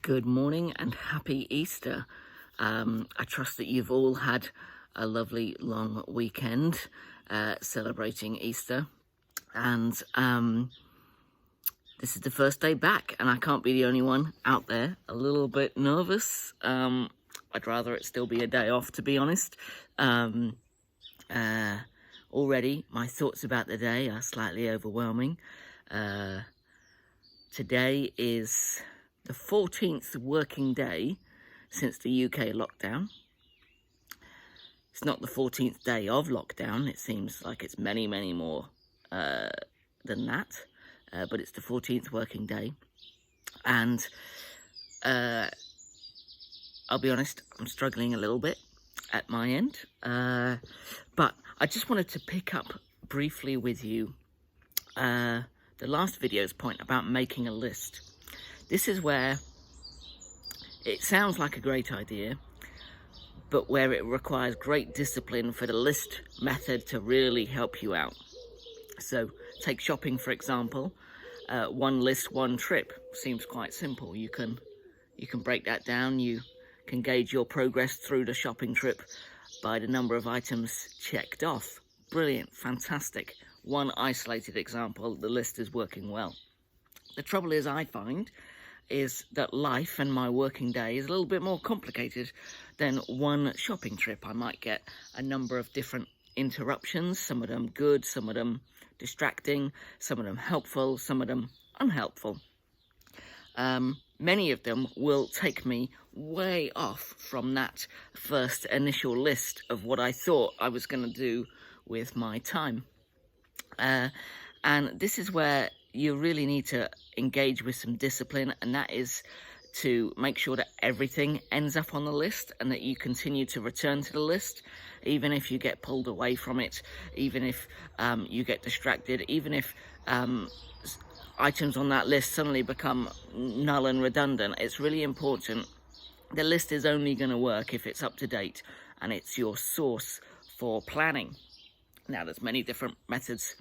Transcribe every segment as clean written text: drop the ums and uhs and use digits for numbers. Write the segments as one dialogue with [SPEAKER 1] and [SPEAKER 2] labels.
[SPEAKER 1] Good morning and happy Easter. I trust that you've all had a lovely long weekend celebrating Easter. And this is the first day back, and I can't be the only one out there a little bit nervous. I'd rather it still be a day off, to be honest. Already, my thoughts about the day are slightly overwhelming. Today is the 14th working day since the UK lockdown. It's not the 14th day of lockdown. It seems like it's many, many more than that. But it's the 14th working day. And I'll be honest, I'm struggling a little bit at my end. But I just wanted to pick up briefly with you the last video's point about making a list. This is where it sounds like a great idea, but where it requires great discipline for the list method to really help you out. So take shopping, for example. One list, one trip seems quite simple. You can break that down. You can gauge your progress through the shopping trip by the number of items checked off. Brilliant, fantastic. One isolated example, the list is working well. The trouble is, I find, is that life and my working day is a little bit more complicated than one shopping trip. I might get a number of different interruptions, some of them good, some of them distracting, some of them helpful, some of them unhelpful. Many of them will take me way off from that first initial list of what I thought I was going to do with my time. And this is where you really need to engage with some discipline, and that is to make sure that everything ends up on the list and that you continue to return to the list, even if you get pulled away from it, even if you get distracted, even if items on that list suddenly become null and redundant. It's really important. The list is only going to work if it's up to date and it's your source for planning. Now, there's many different methods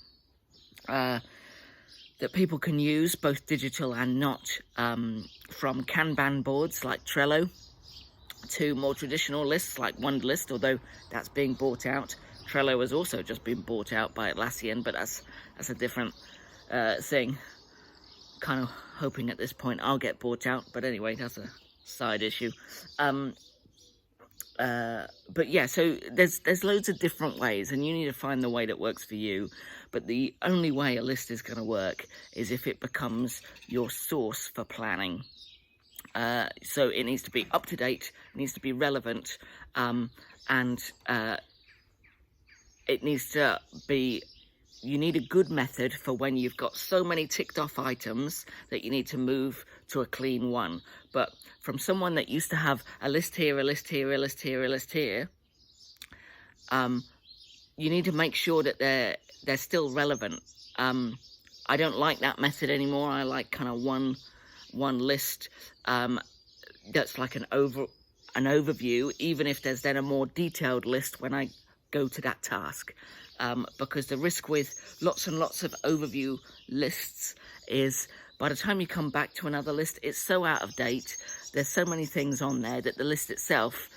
[SPEAKER 1] that people can use, both digital and not, from Kanban boards like Trello to more traditional lists like Wunderlist, although that's being bought out. Trello has also just been bought out by Atlassian, but that's a different thing. Kind of hoping at this point I'll get bought out, but anyway, that's a side issue. But yeah, so there's loads of different ways, and you need to find the way that works for you. But the only way a list is going to work is if it becomes your source for planning. So it needs to be up to date, it needs to be relevant, and it needs to be. You need a good method for when you've got so many ticked off items that you need to move to a clean one. But from someone that used to have a list here, a list here, a list here, a list here, you need to make sure that they're still relevant. I don't like that method anymore. I like kind of one list that's like an overview, even if there's then a more detailed list when I go to that task. Because the risk with lots and lots of overview lists is by the time you come back to another list, it's so out of date. There's so many things on there that the list itself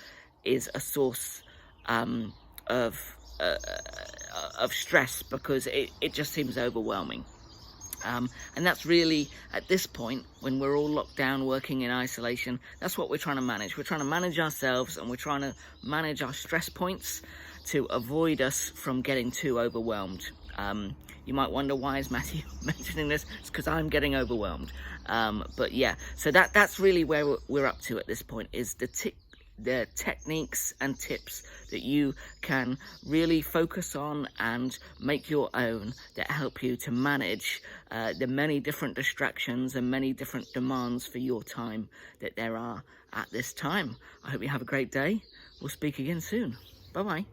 [SPEAKER 1] is a source of stress, because it just seems overwhelming. And that's really, at this point, when we're all locked down, working in isolation, that's what we're trying to manage. We're trying to manage ourselves, and we're trying to manage our stress points to avoid us from getting too overwhelmed. You might wonder, why is Matthew mentioning this? It's because I'm getting overwhelmed. But yeah, so that's really where we're up to at this point, is the techniques and tips that you can really focus on and make your own, that help you to manage the many different distractions and many different demands for your time that there are at this time. I hope you have a great day. We'll speak again soon. Bye-bye.